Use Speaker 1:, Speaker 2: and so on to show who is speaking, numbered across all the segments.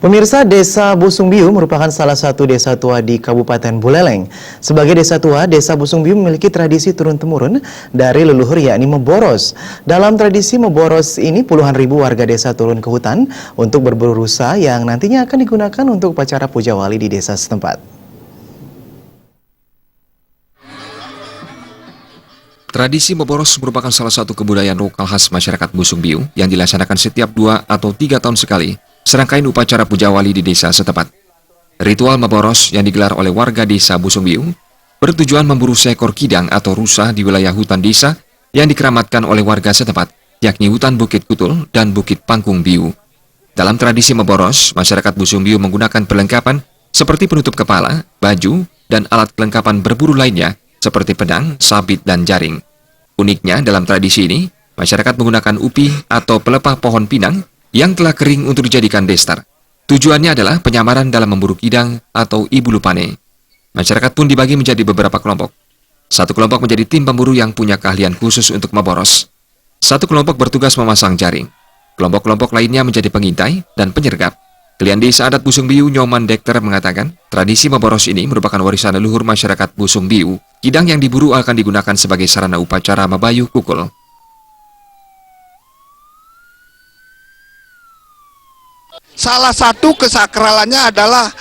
Speaker 1: Pemirsa, Desa Busungbiu merupakan salah satu desa tua di Kabupaten Buleleng. Sebagai desa tua, Desa Busungbiu memiliki tradisi turun-temurun dari leluhur, yakni memboros. Dalam tradisi memboros ini, puluhan ribu warga desa turun ke hutan untuk berburu rusa yang nantinya akan digunakan untuk upacara puja wali di desa setempat.
Speaker 2: Tradisi memboros merupakan salah satu kebudayaan lokal khas masyarakat Busungbiu yang dilaksanakan setiap 2 atau 3 tahun sekali, serangkaian upacara puja wali di desa setempat. Ritual memboros yang digelar oleh warga desa Busungbiu bertujuan memburu seekor kidang atau rusa di wilayah hutan desa yang dikeramatkan oleh warga setempat, yakni hutan Bukit Kutul dan Bukit Pangkung Biu. Dalam tradisi memboros, masyarakat Busungbiu menggunakan perlengkapan seperti penutup kepala, baju, dan alat kelengkapan berburu lainnya seperti pedang, sabit, dan jaring. Uniknya dalam tradisi ini, masyarakat menggunakan upi atau pelepah pohon pinang yang telah kering untuk dijadikan destar. Tujuannya adalah penyamaran dalam memburu kidang atau ibu lupane. Masyarakat pun dibagi menjadi beberapa kelompok. Satu kelompok menjadi tim pemburu yang punya keahlian khusus untuk memboros. Satu kelompok bertugas memasang jaring. Kelompok-kelompok lainnya menjadi pengintai dan penyergap. Klien desa adat Busungbiu Nyoman Dekter mengatakan, tradisi memboros ini merupakan warisan leluhur masyarakat Busungbiu. Kidang yang diburu akan digunakan sebagai sarana upacara Mabayu Kukul.
Speaker 3: Salah satu kesakralannya adalah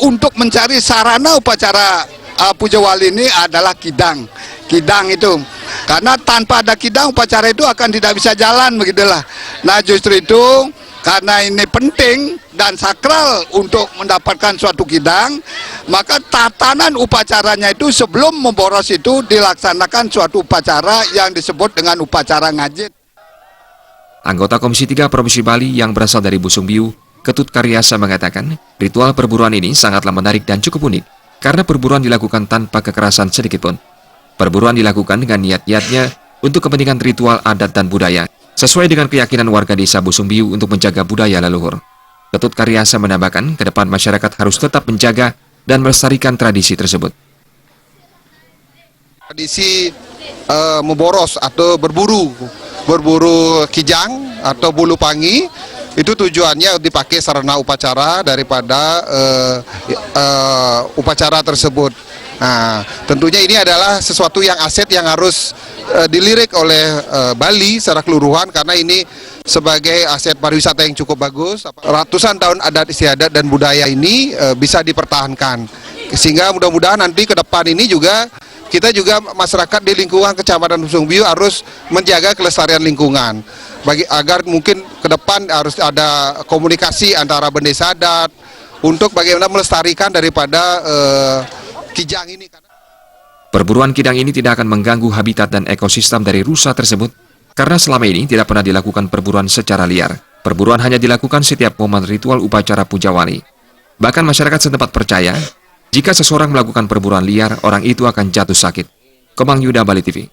Speaker 3: untuk mencari sarana upacara puja wali ini adalah kidang. Kidang itu, karena tanpa ada kidang upacara itu akan tidak bisa jalan begitulah. Nah justru itu karena ini penting dan sakral untuk mendapatkan suatu kidang, maka tatanan upacaranya itu sebelum memboros itu dilaksanakan suatu upacara yang disebut dengan upacara ngajit.
Speaker 2: Anggota Komisi 3 Provinsi Bali yang berasal dari Busungbiu, Ketut Karyasa mengatakan, ritual perburuan ini sangatlah menarik dan cukup unik, karena perburuan dilakukan tanpa kekerasan sedikitpun. Perburuan dilakukan dengan niat-niatnya untuk kepentingan ritual adat dan budaya, sesuai dengan keyakinan warga desa Busungbiu untuk menjaga budaya leluhur. Ketut Karyasa menambahkan, ke depan masyarakat harus tetap menjaga dan melestarikan tradisi tersebut.
Speaker 3: Tradisi memboros atau berburu kijang atau bulu pangi, itu tujuannya dipakai sarana upacara daripada upacara tersebut. Nah, tentunya ini adalah sesuatu yang aset yang harus dilirik oleh Bali secara keseluruhan, karena ini sebagai aset pariwisata yang cukup bagus. Ratusan tahun adat istiadat dan budaya ini bisa dipertahankan, sehingga mudah-mudahan nanti ke depan ini juga kita juga masyarakat di lingkungan Kecamatan Busungbiu harus menjaga kelestarian lingkungan, agar mungkin ke depan harus ada komunikasi antara bendesa adat untuk bagaimana melestarikan daripada kijang ini.
Speaker 2: Perburuan kidang ini tidak akan mengganggu habitat dan ekosistem dari rusa tersebut, karena selama ini tidak pernah dilakukan perburuan secara liar. Perburuan hanya dilakukan setiap momen ritual upacara puja wali. Bahkan masyarakat setempat percaya, jika seseorang melakukan perburuan liar, orang itu akan jatuh sakit. Komang Yuda, Bali TV.